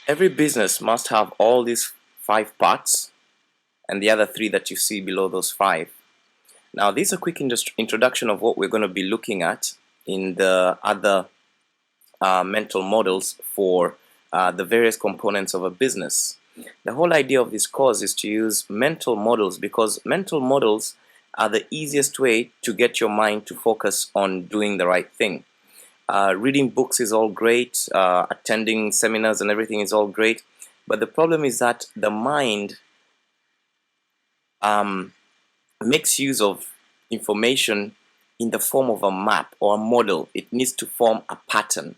Every business must have all these 5 parts and the other 3 that you see below those 5. Now, this is a quick introduction of what we're going to be looking at in the other mental models for the various components of a business. The whole idea of this course is to use mental models because mental models are the easiest way to get your mind to focus on doing the right thing. Reading books is all great, attending seminars and everything is all great, but the problem is that the mind makes use of information in the form of a map or a model. It needs to form a pattern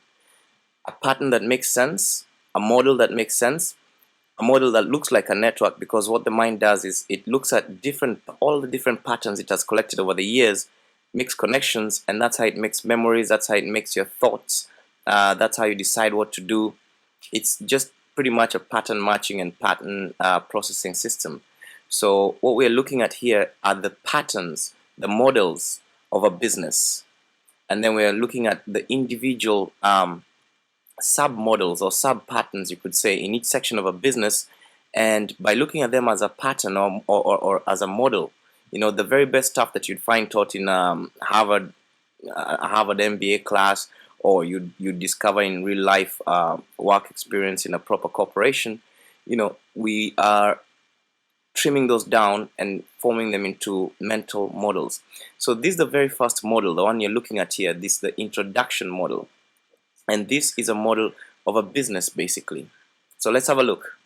that makes sense, a model that makes sense, a model that looks like a network, because what the mind does is it looks at all the different patterns it has collected over the years, makes connections, and that's how it makes memories, that's how it makes your thoughts, that's how you decide what to do. It's just pretty much a pattern matching and pattern processing system. So what we're looking at here are the patterns, the models of a business, and then we're looking at the individual sub-models or sub-patterns, you could say, in each section of a business. And by looking at them as a pattern or as a model, the very best stuff that you'd find taught in Harvard MBA class, or you discover in real life work experience in a proper corporation, we are trimming those down and forming them into mental models. So this is the very first model, the one you're looking at here. This is the introduction model. And this is a model of a business, basically. So let's have a look.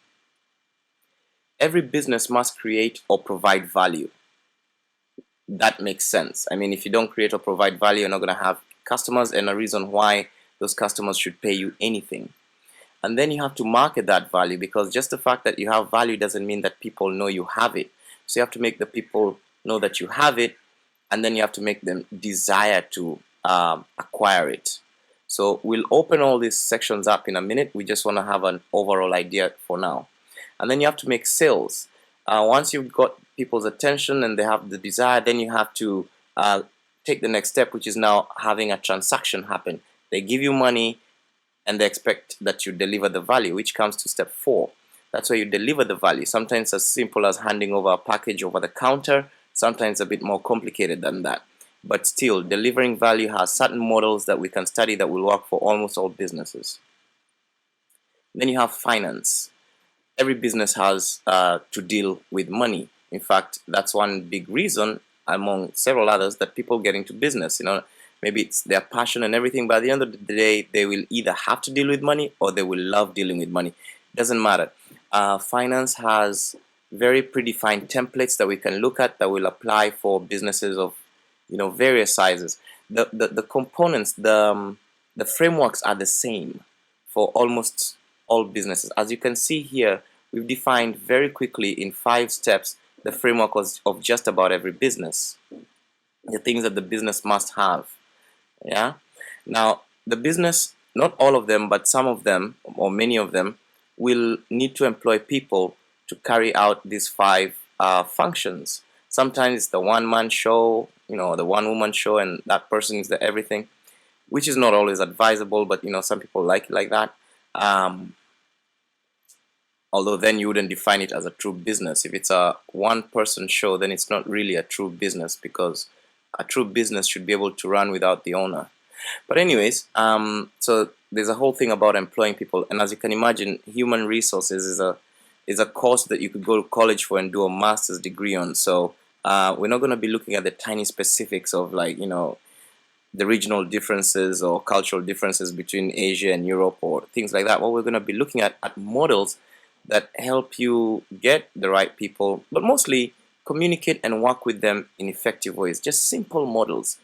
Every business must create or provide value. That makes sense. I mean, if you don't create or provide value, you're not going to have customers, and a reason why those customers should pay you anything. And then you have to market that value, because just the fact that you have value doesn't mean that people know you have it. So you have to make the people know that you have it, and then you have to make them desire to acquire it. So we'll open all these sections up in a minute. We just want to have an overall idea for now. And then you have to make sales. Once you've got people's attention and they have the desire, then you have to take the next step, which is now having a transaction happen. They give you money and they expect that you deliver the value, which comes to step 4. That's where you deliver the value. Sometimes as simple as handing over a package over the counter, sometimes a bit more complicated than that. But still, delivering value has certain models that we can study that will work for almost all businesses. Then you have finance. Every business has to deal with money. In fact, that's one big reason, among several others, that people get into business. Maybe it's their passion and everything, but at the end of the day, they will either have to deal with money or they will love dealing with money. It doesn't matter. Finance has very predefined templates that we can look at that will apply for businesses of various sizes. The components, the frameworks are the same for almost all businesses. As you can see here, we've defined very quickly in 5 steps the framework of just about every business, the things that the business must have. Yeah. Now, the business, not all of them, but some of them or many of them, will need to employ people to carry out these 5 functions. Sometimes it's the one-man show, the one-woman show, and that person is the everything, which is not always advisable, but some people like it like that. Although then you wouldn't define it as a true business. If it's a one-person show, then it's not really a true business, because a true business should be able to run without the owner. But anyways, so there's a whole thing about employing people, and as you can imagine, human resources is a course that you could go to college for and do a master's degree on. So we're not going to be looking at the tiny specifics of the regional differences or cultural differences between Asia and Europe or things like that. What we're going to be looking at models that help you get the right people, but mostly communicate and work with them in effective ways. Just simple models.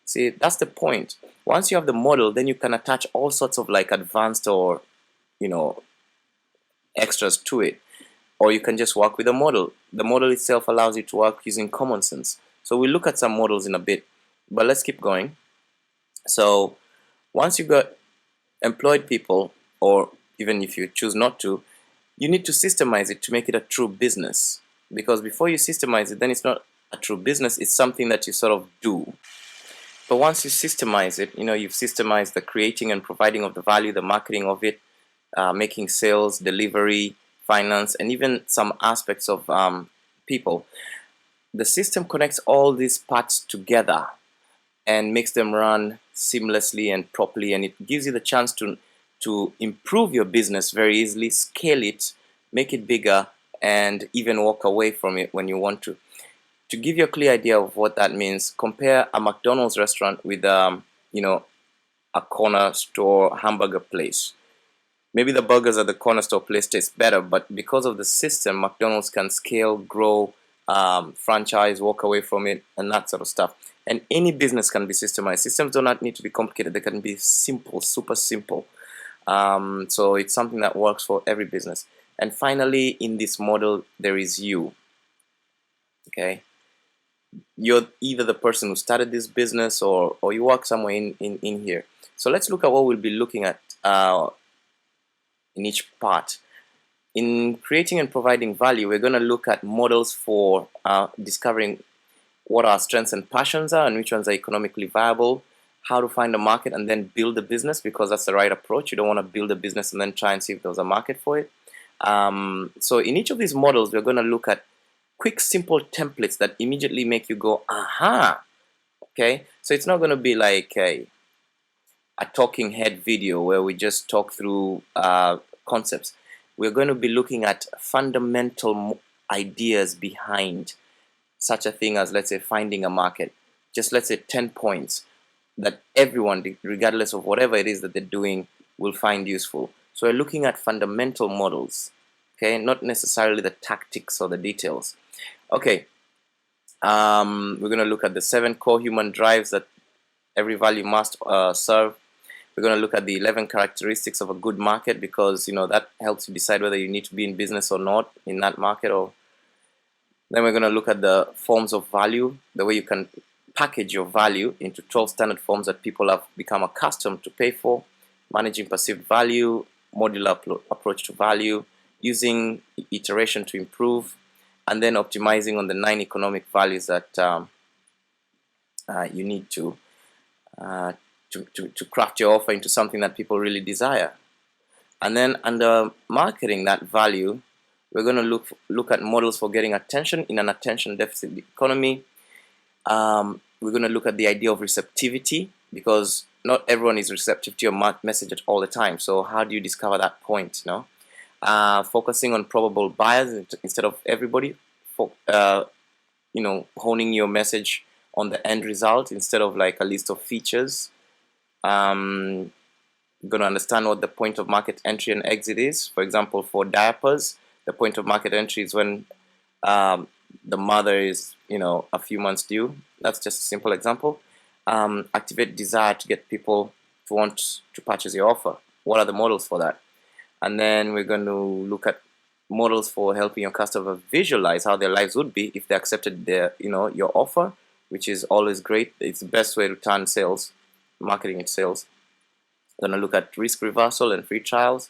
See, that's the point. Once you have the model, then you can attach all sorts of advanced or extras to it, or you can just work with a model. The model itself allows you to work using common sense. So we'll look at some models in a bit, but let's keep going. So once you've got employed people, or even if you choose not to, you need to systemize it to make it a true business. Because before you systemize it, then it's not a true business, it's something that you sort of do. But once you systemize it, you've systemized the creating and providing of the value, the marketing of it, making sales, delivery, finance, and even some aspects of people. The system connects all these parts together and makes them run seamlessly and properly, and it gives you the chance to improve your business very easily, scale it, make it bigger, and even walk away from it when you want to. To give you a clear idea of what that means, compare a McDonald's restaurant with you know a corner store hamburger place. Maybe the burgers at the corner store place taste better, but because of the system, McDonald's can scale, grow, franchise, walk away from it, and that sort of stuff. And any business can be systemized. Systems do not need to be complicated. They can be simple, super simple. So it's something that works for every business. And finally, in this model, there is you. Okay, you're either the person who started this business, or you work somewhere in here. So let's look at what we'll be looking at in each part. In creating and providing value, we're going to look at models for discovering what our strengths and passions are and which ones are economically viable, how to find a market and then build a business, because that's the right approach. You don't want to build a business and then try and see if there's a market for it. So in each of these models, we're going to look at quick, simple templates that immediately make you go, aha. Okay, so it's not going to be like a talking head video where we just talk through concepts. We're going to be looking at fundamental ideas behind such a thing as, let's say, finding a market. Just let's say 10 points that everyone, regardless of whatever it is that they're doing, will find useful. So we're looking at fundamental models, okay, not necessarily the tactics or the details. Okay, we're going to look at the 7 core human drives that every value must serve. We're going to look at the 11 characteristics of a good market, because that helps you decide whether you need to be in business or not in that market. Or then we're going to look at the forms of value, the way you can package your value into 12 standard forms that people have become accustomed to pay for, managing perceived value, modular approach to value, using iteration to improve, and then optimizing on the 9 economic values that you need to craft your offer into something that people really desire. And then under marketing that value, we're going to look at models for getting attention in an attention deficit economy. We're going to look at the idea of receptivity, because not everyone is receptive to your message at all the time. So how do you discover that point? Focusing on probable buyers instead of everybody. Honing your message on the end result instead of like a list of features. Going to understand what the point of market entry and exit is. For example, for diapers, the point of market entry is when the mother is a few months due. That's just a simple example. Activate desire to get people to want to purchase your offer. What are the models for that? And then we're going to look at models for helping your customer visualize how their lives would be if they accepted your offer, which is always great. It's the best way to turn sales. Marketing is sales. We're going to look at risk reversal and free trials.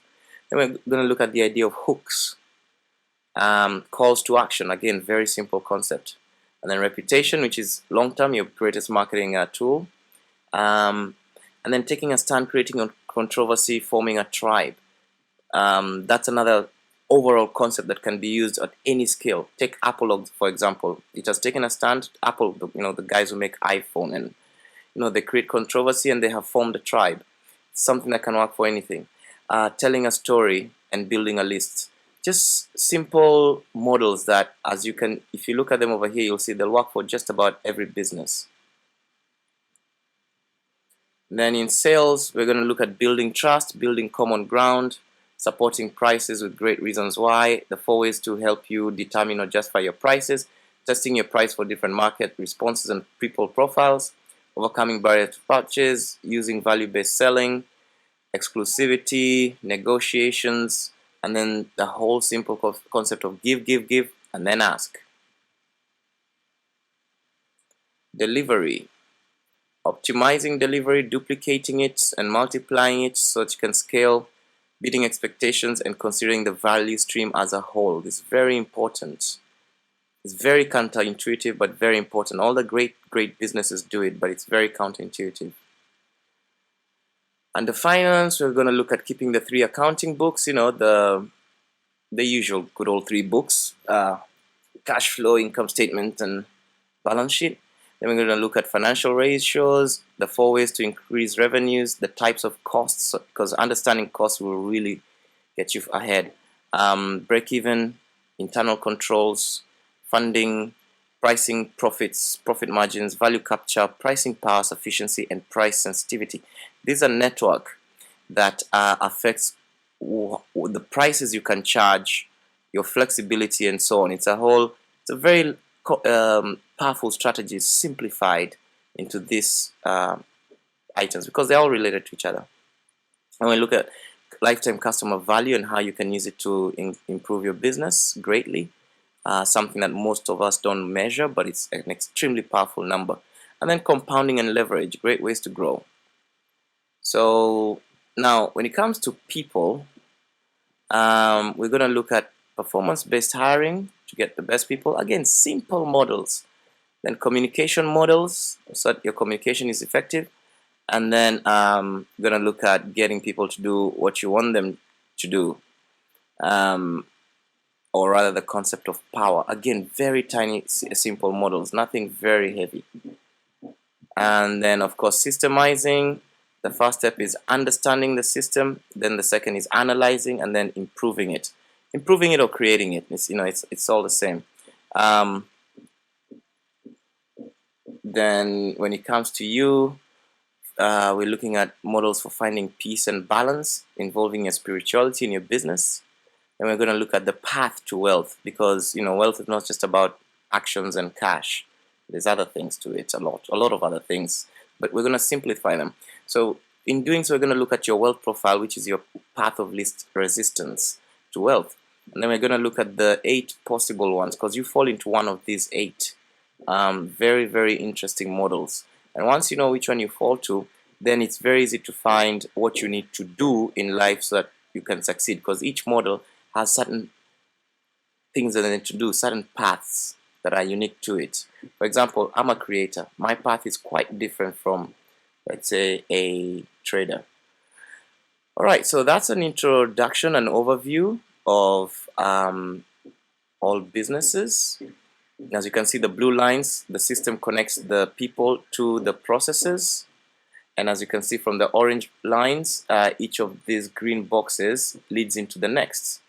Then we're going to look at the idea of hooks, calls to action. Again, very simple concept. And then reputation, which is long-term, your greatest marketing tool. And then taking a stand, creating a controversy, forming a tribe. That's another overall concept that can be used at any scale. Take Apple, for example. It has taken a stand. Apple, the guys who make iPhone, and they create controversy and they have formed a tribe. It's something that can work for anything. Telling a story and building a list. Just simple models that, if you look at them over here, you'll see they'll work for just about every business. Then in sales, we're going to look at building trust, building common ground, supporting prices with great reasons why, the 4 ways to help you determine or justify your prices, testing your price for different market responses and people profiles, overcoming barriers to purchase, using value-based selling, exclusivity, negotiations, and then the whole simple concept of give, and then ask. Delivery. Optimizing delivery, duplicating it, and multiplying it so that you can scale, beating expectations, and considering the value stream as a whole. This is very important. It's very counterintuitive, but very important. All the great businesses do it, but it's very counterintuitive. Under finance, we're going to look at keeping the 3 accounting books, the usual good old 3 books, cash flow, income statement, and balance sheet. Then we're going to look at financial ratios, the 4 ways to increase revenues, the types of costs, because understanding costs will really get you ahead. Break even, internal controls, funding, pricing, profits, profit margins, value capture, pricing power, sufficiency, and price sensitivity. These are network that affects the prices you can charge, your flexibility, and so on. It's a very powerful strategy simplified into these items because they're all related to each other. And we look at lifetime customer value and how you can use it to improve your business greatly. Something that most of us don't measure, but it's an extremely powerful number. And then compounding and leverage, great ways to grow. So now when it comes to people, we're going to look at performance-based hiring to get the best people. Again, simple models. Then communication models, so that your communication is effective. And then we're going to look at getting people to do what you want them to do. Or rather the concept of power. Again, very tiny, simple models, nothing very heavy. And then, of course, systemizing. The first step is understanding the system. Then the second is analyzing, and then improving it. Improving it or creating it. It's all the same. Then, when it comes to you, we're looking at models for finding peace and balance involving your spirituality in your business. And we're going to look at the path to wealth, because wealth is not just about actions and cash. There's other things to it, a lot of other things, but we're going to simplify them. So in doing so, we're going to look at your wealth profile, which is your path of least resistance to wealth. And then we're going to look at the 8 possible ones, because you fall into one of these 8 very, very interesting models. And once you know which one you fall to, then it's very easy to find what you need to do in life so that you can succeed, because each model has certain things that they need to do, certain paths that are unique to it. For example, I'm a creator. My path is quite different from, let's say, a trader. Alright, so that's an introduction and overview of all businesses. As you can see, the blue lines, the system connects the people to the processes. And as you can see from the orange lines, each of these green boxes leads into the next.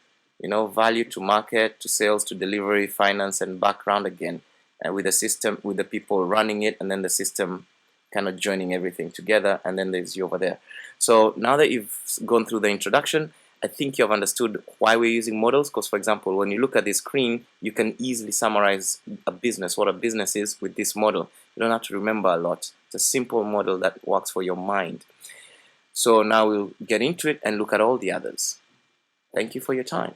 Value to market, to sales, to delivery, finance, and background again. And with the system, with the people running it, and then the system kind of joining everything together, and then there's you over there. So now that you've gone through the introduction, I think you have understood why we're using models, because, for example, when you look at this screen, you can easily summarize a business, what a business is, with this model. You don't have to remember a lot. It's a simple model that works for your mind. So now we'll get into it and look at all the others. Thank you for your time.